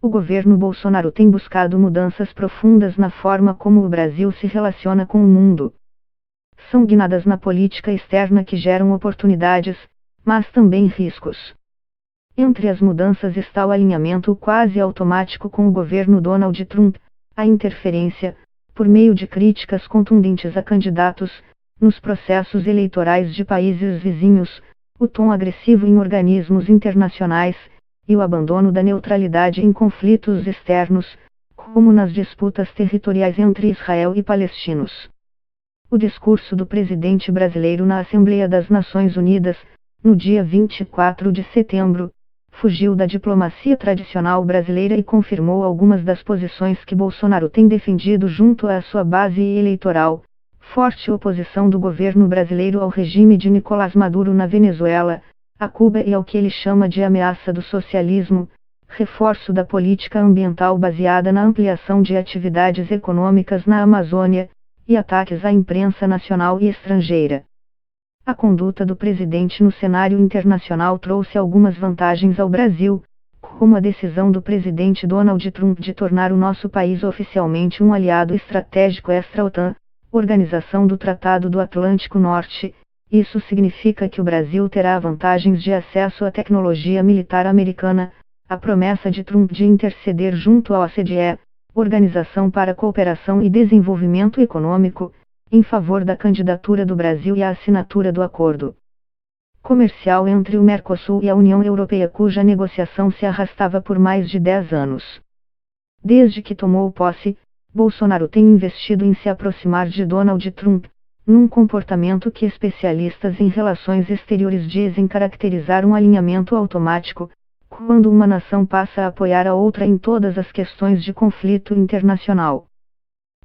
O governo Bolsonaro tem buscado mudanças profundas na forma como o Brasil se relaciona com o mundo. São guinadas na política externa que geram oportunidades, mas também riscos. Entre as mudanças está o alinhamento quase automático com o governo Donald Trump, a interferência, por meio de críticas contundentes a candidatos, nos processos eleitorais de países vizinhos, o tom agressivo em organismos internacionais, e o abandono da neutralidade em conflitos externos, como nas disputas territoriais entre Israel e palestinos. O discurso do presidente brasileiro na Assembleia das Nações Unidas, no dia 24 de setembro, fugiu da diplomacia tradicional brasileira e confirmou algumas das posições que Bolsonaro tem defendido junto à sua base eleitoral: forte oposição do governo brasileiro ao regime de Nicolás Maduro na Venezuela, a Cuba e ao que ele chama de ameaça do socialismo, reforço da política ambiental baseada na ampliação de atividades econômicas na Amazônia, e ataques à imprensa nacional e estrangeira. A conduta do presidente no cenário internacional trouxe algumas vantagens ao Brasil, como a decisão do presidente Donald Trump de tornar o nosso país oficialmente um aliado estratégico extra-OTAN, Organização do Tratado do Atlântico Norte. Isso significa que o Brasil terá vantagens de acesso à tecnologia militar americana, a promessa de Trump de interceder junto ao OCDE, Organização para a Cooperação e Desenvolvimento Econômico, em favor da candidatura do Brasil e a assinatura do acordo comercial entre o Mercosul e a União Europeia, cuja negociação se arrastava por mais de 10 anos. Desde que tomou posse, Bolsonaro tem investido em se aproximar de Donald Trump, num comportamento que especialistas em relações exteriores dizem caracterizar um alinhamento automático, quando uma nação passa a apoiar a outra em todas as questões de conflito internacional.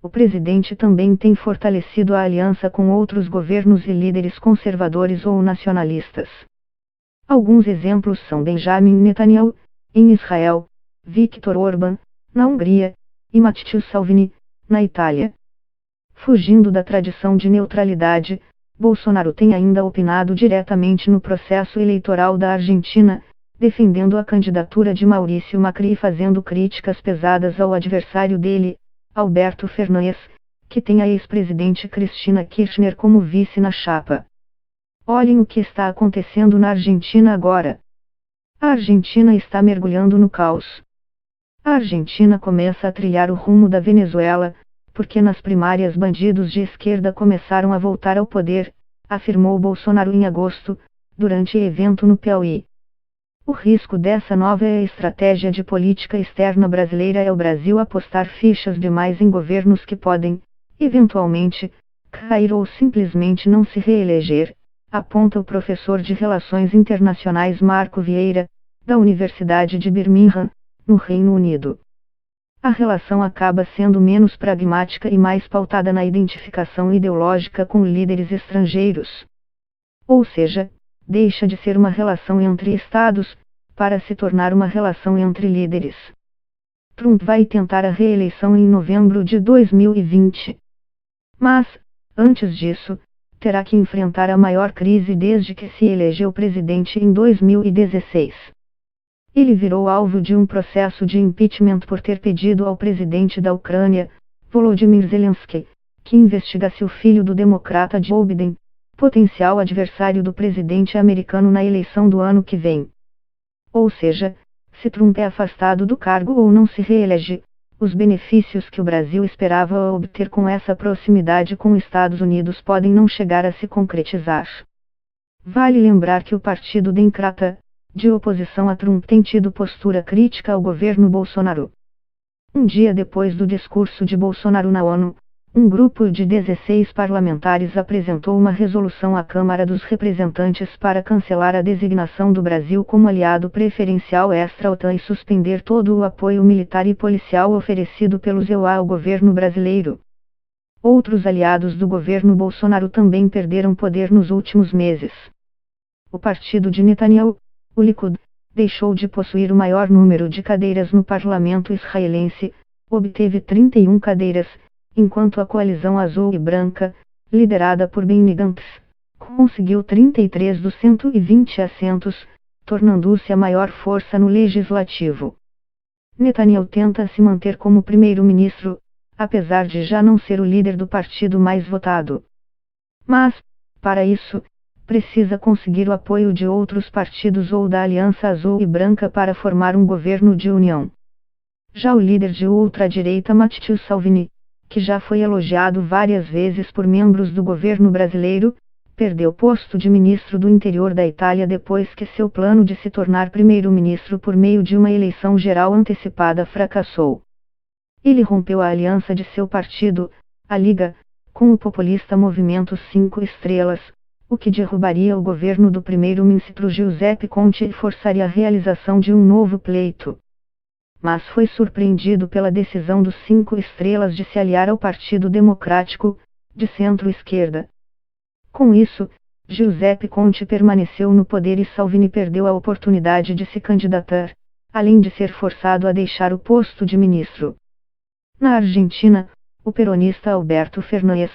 O presidente também tem fortalecido a aliança com outros governos e líderes conservadores ou nacionalistas. Alguns exemplos são Benjamin Netanyahu, em Israel, Viktor Orbán, na Hungria, e Matteo Salvini, na Itália. Fugindo da tradição de neutralidade, Bolsonaro tem ainda opinado diretamente no processo eleitoral da Argentina, defendendo a candidatura de Maurício Macri e fazendo críticas pesadas ao adversário dele, Alberto Fernandes, que tem a ex-presidente Cristina Kirchner como vice na chapa. Olhem o que está acontecendo na Argentina agora. A Argentina está mergulhando no caos. A Argentina começa a trilhar o rumo da Venezuela, porque nas primárias bandidos de esquerda começaram a voltar ao poder, afirmou Bolsonaro em agosto, durante evento no Piauí. O risco dessa nova estratégia de política externa brasileira é o Brasil apostar fichas demais em governos que podem, eventualmente, cair ou simplesmente não se reeleger, aponta o professor de Relações Internacionais Marco Vieira, da Universidade de Birmingham, no Reino Unido. A relação acaba sendo menos pragmática e mais pautada na identificação ideológica com líderes estrangeiros. Ou seja, deixa de ser uma relação entre estados, para se tornar uma relação entre líderes. Trump vai tentar a reeleição em novembro de 2020. Mas, antes disso, terá que enfrentar a maior crise desde que se elegeu presidente em 2016. Ele virou alvo de um processo de impeachment por ter pedido ao presidente da Ucrânia, Volodymyr Zelensky, que investigasse o filho do democrata Joe Biden, potencial adversário do presidente americano na eleição do ano que vem. Ou seja, se Trump é afastado do cargo ou não se reelege, os benefícios que o Brasil esperava obter com essa proximidade com os Estados Unidos podem não chegar a se concretizar. Vale lembrar que o Partido Democrata, de oposição a Trump, tem tido postura crítica ao governo Bolsonaro. Um dia depois do discurso de Bolsonaro na ONU, um grupo de 16 parlamentares apresentou uma resolução à Câmara dos Representantes para cancelar a designação do Brasil como aliado preferencial extra-OTAN e suspender todo o apoio militar e policial oferecido pelos EUA ao governo brasileiro. Outros aliados do governo Bolsonaro também perderam poder nos últimos meses. O partido de Netanyahu, o Likud, deixou de possuir o maior número de cadeiras no parlamento israelense, obteve 31 cadeiras, enquanto a coalizão azul e branca, liderada por Benny Gantz, conseguiu 33 dos 120 assentos, tornando-se a maior força no legislativo. Netanyahu tenta se manter como primeiro-ministro, apesar de já não ser o líder do partido mais votado. Mas, para isso, precisa conseguir o apoio de outros partidos ou da Aliança Azul e Branca para formar um governo de união. Já o líder de ultradireita Matteo Salvini, que já foi elogiado várias vezes por membros do governo brasileiro, perdeu o posto de ministro do interior da Itália depois que seu plano de se tornar primeiro-ministro por meio de uma eleição geral antecipada fracassou. Ele rompeu a aliança de seu partido, a Liga, com o populista Movimento 5 Estrelas, o que derrubaria o governo do primeiro-ministro Giuseppe Conte e forçaria a realização de um novo pleito. Mas foi surpreendido pela decisão dos 5 Estrelas de se aliar ao Partido Democrático, de centro-esquerda. Com isso, Giuseppe Conte permaneceu no poder e Salvini perdeu a oportunidade de se candidatar, além de ser forçado a deixar o posto de ministro. Na Argentina, o peronista Alberto Fernandes,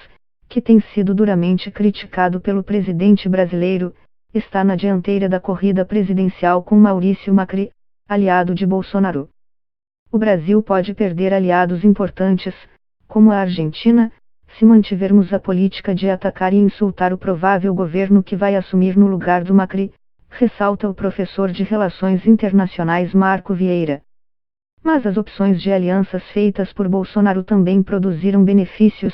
que tem sido duramente criticado pelo presidente brasileiro, está na dianteira da corrida presidencial com Maurício Macri, aliado de Bolsonaro. O Brasil pode perder aliados importantes, como a Argentina, se mantivermos a política de atacar e insultar o provável governo que vai assumir no lugar do Macri, ressalta o professor de Relações Internacionais Marco Vieira. Mas as opções de alianças feitas por Bolsonaro também produziram benefícios,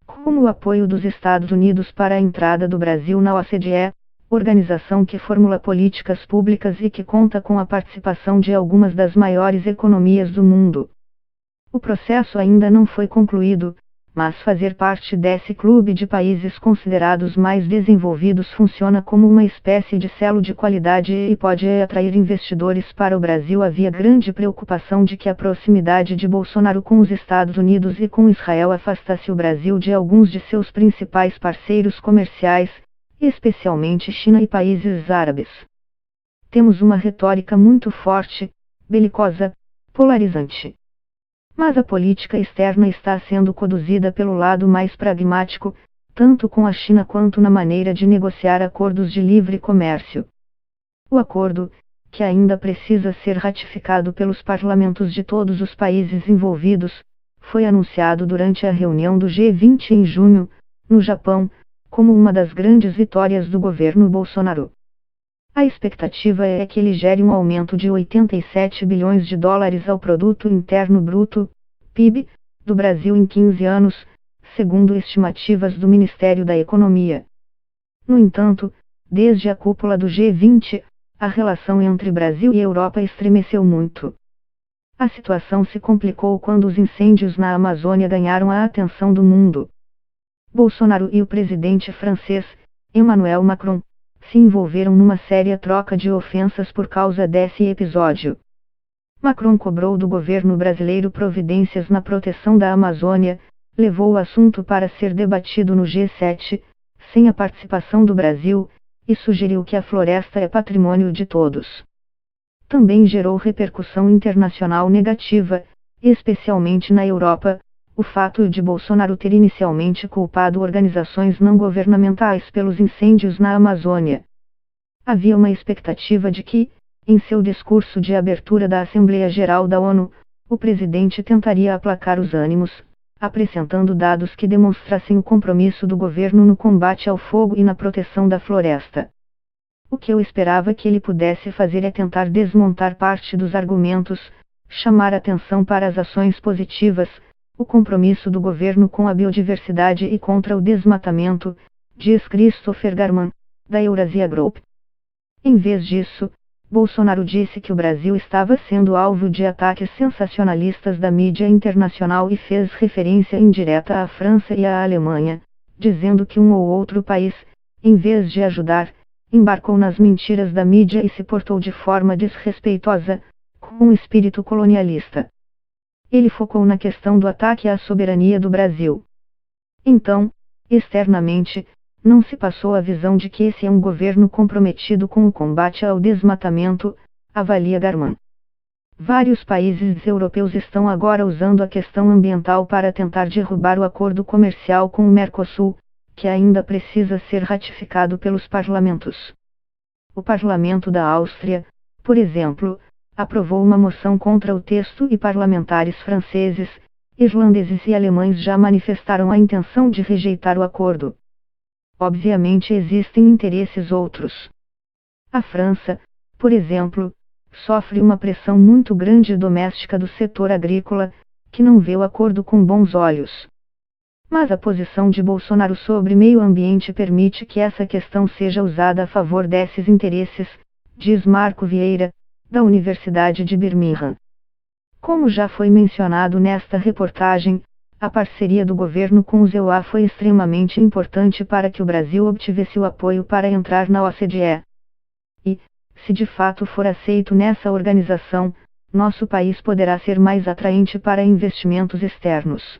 como o apoio dos Estados Unidos para a entrada do Brasil na OCDE, organização que formula políticas públicas e que conta com a participação de algumas das maiores economias do mundo. O processo ainda não foi concluído, mas fazer parte desse clube de países considerados mais desenvolvidos funciona como uma espécie de selo de qualidade e pode atrair investidores para o Brasil. Havia grande preocupação de que a proximidade de Bolsonaro com os Estados Unidos e com Israel afastasse o Brasil de alguns de seus principais parceiros comerciais, especialmente China e países árabes. Temos uma retórica muito forte, belicosa, polarizante. Mas a política externa está sendo conduzida pelo lado mais pragmático, tanto com a China quanto na maneira de negociar acordos de livre comércio. O acordo, que ainda precisa ser ratificado pelos parlamentos de todos os países envolvidos, foi anunciado durante a reunião do G20 em junho, no Japão, como uma das grandes vitórias do governo Bolsonaro. A expectativa é que ele gere um aumento de 87 bilhões de dólares ao Produto Interno Bruto, PIB, do Brasil em 15 anos, segundo estimativas do Ministério da Economia. No entanto, desde a cúpula do G20, a relação entre Brasil e Europa estremeceu muito. A situação se complicou quando os incêndios na Amazônia ganharam a atenção do mundo. Bolsonaro e o presidente francês, Emmanuel Macron, se envolveram numa séria troca de ofensas por causa desse episódio. Macron cobrou do governo brasileiro providências na proteção da Amazônia, levou o assunto para ser debatido no G7, sem a participação do Brasil, e sugeriu que a floresta é patrimônio de todos. Também gerou repercussão internacional negativa, especialmente na Europa, o fato de Bolsonaro ter inicialmente culpado organizações não governamentais pelos incêndios na Amazônia. Havia uma expectativa de que, em seu discurso de abertura da Assembleia Geral da ONU, o presidente tentaria aplacar os ânimos, apresentando dados que demonstrassem o compromisso do governo no combate ao fogo e na proteção da floresta. O que eu esperava que ele pudesse fazer é tentar desmontar parte dos argumentos, chamar atenção para as ações positivas, o compromisso do governo com a biodiversidade e contra o desmatamento, diz Christopher Garman, da Eurasia Group. Em vez disso, Bolsonaro disse que o Brasil estava sendo alvo de ataques sensacionalistas da mídia internacional e fez referência indireta à França e à Alemanha, dizendo que um ou outro país, em vez de ajudar, embarcou nas mentiras da mídia e se portou de forma desrespeitosa, com um espírito colonialista. Ele focou na questão do ataque à soberania do Brasil. Então, externamente, não se passou a visão de que esse é um governo comprometido com o combate ao desmatamento, avalia Garman. Vários países europeus estão agora usando a questão ambiental para tentar derrubar o acordo comercial com o Mercosul, que ainda precisa ser ratificado pelos parlamentos. O parlamento da Áustria, por exemplo, aprovou uma moção contra o texto e parlamentares franceses, irlandeses e alemães já manifestaram a intenção de rejeitar o acordo. Obviamente existem interesses outros. A França, por exemplo, sofre uma pressão muito grande doméstica do setor agrícola, que não vê o acordo com bons olhos. Mas a posição de Bolsonaro sobre meio ambiente permite que essa questão seja usada a favor desses interesses, diz Marco Vieira, da Universidade de Birmingham. Como já foi mencionado nesta reportagem, a parceria do governo com os EUA foi extremamente importante para que o Brasil obtivesse o apoio para entrar na OCDE. E, se de fato for aceito nessa organização, nosso país poderá ser mais atraente para investimentos externos.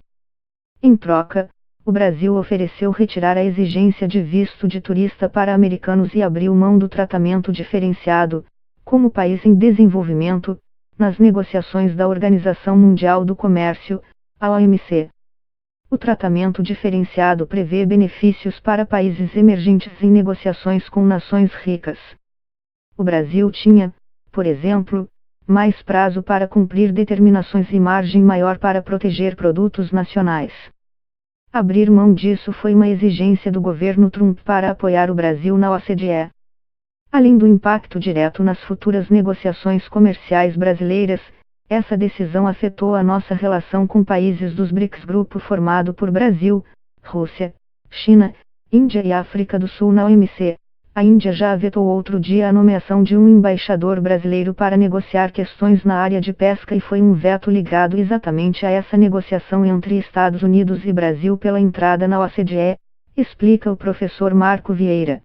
Em troca, o Brasil ofereceu retirar a exigência de visto de turista para americanos e abriu mão do tratamento diferenciado, como país em desenvolvimento, nas negociações da Organização Mundial do Comércio, a OMC. O tratamento diferenciado prevê benefícios para países emergentes em negociações com nações ricas. O Brasil tinha, por exemplo, mais prazo para cumprir determinações e margem maior para proteger produtos nacionais. Abrir mão disso foi uma exigência do governo Trump para apoiar o Brasil na OCDE. Além do impacto direto nas futuras negociações comerciais brasileiras, essa decisão afetou a nossa relação com países dos BRICS, grupo formado por Brasil, Rússia, China, Índia e África do Sul na OMC. A Índia já vetou outro dia a nomeação de um embaixador brasileiro para negociar questões na área de pesca e foi um veto ligado exatamente a essa negociação entre Estados Unidos e Brasil pela entrada na OCDE, explica o professor Marco Vieira.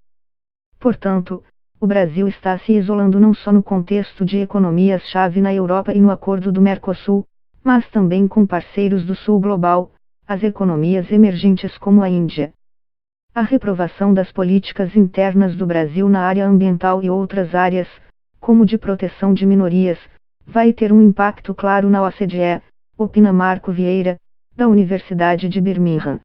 Portanto, o Brasil está se isolando não só no contexto de economias-chave na Europa e no acordo do Mercosul, mas também com parceiros do Sul Global, as economias emergentes como a Índia. A reprovação das políticas internas do Brasil na área ambiental e outras áreas, como de proteção de minorias, vai ter um impacto claro na OCDE, opina Marco Vieira, da Universidade de Birmingham.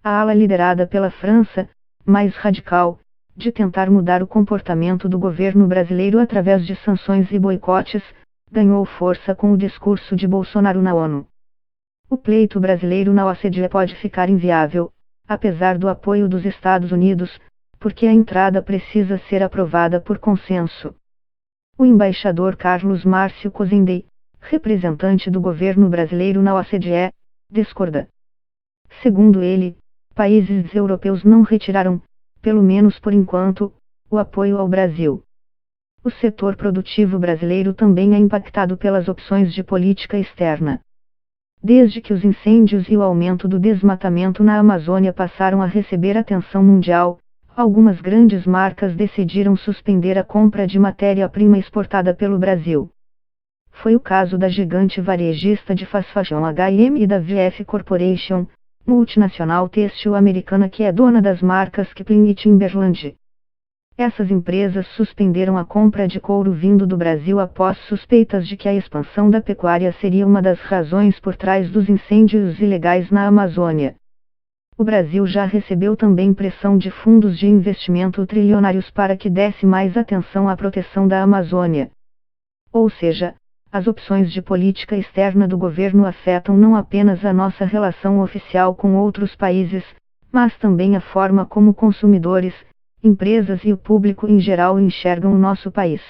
A ala liderada pela França, mais radical, de tentar mudar o comportamento do governo brasileiro através de sanções e boicotes, ganhou força com o discurso de Bolsonaro na ONU. O pleito brasileiro na OCDE pode ficar inviável, apesar do apoio dos Estados Unidos, porque a entrada precisa ser aprovada por consenso. O embaixador Carlos Márcio Cozendey, representante do governo brasileiro na OCDE, discorda. Segundo ele, países europeus não retiraram, pelo menos por enquanto, o apoio ao Brasil. O setor produtivo brasileiro também é impactado pelas opções de política externa. Desde que os incêndios e o aumento do desmatamento na Amazônia passaram a receber atenção mundial, algumas grandes marcas decidiram suspender a compra de matéria-prima exportada pelo Brasil. Foi o caso da gigante varejista de fast fashion H&M e da VF Corporation, multinacional têxtil americana que é dona das marcas Kipling e Timberland. Essas empresas suspenderam a compra de couro vindo do Brasil após suspeitas de que a expansão da pecuária seria uma das razões por trás dos incêndios ilegais na Amazônia. O Brasil já recebeu também pressão de fundos de investimento trilionários para que desse mais atenção à proteção da Amazônia. Ou seja, as opções de política externa do governo afetam não apenas a nossa relação oficial com outros países, mas também a forma como consumidores, empresas e o público em geral enxergam o nosso país.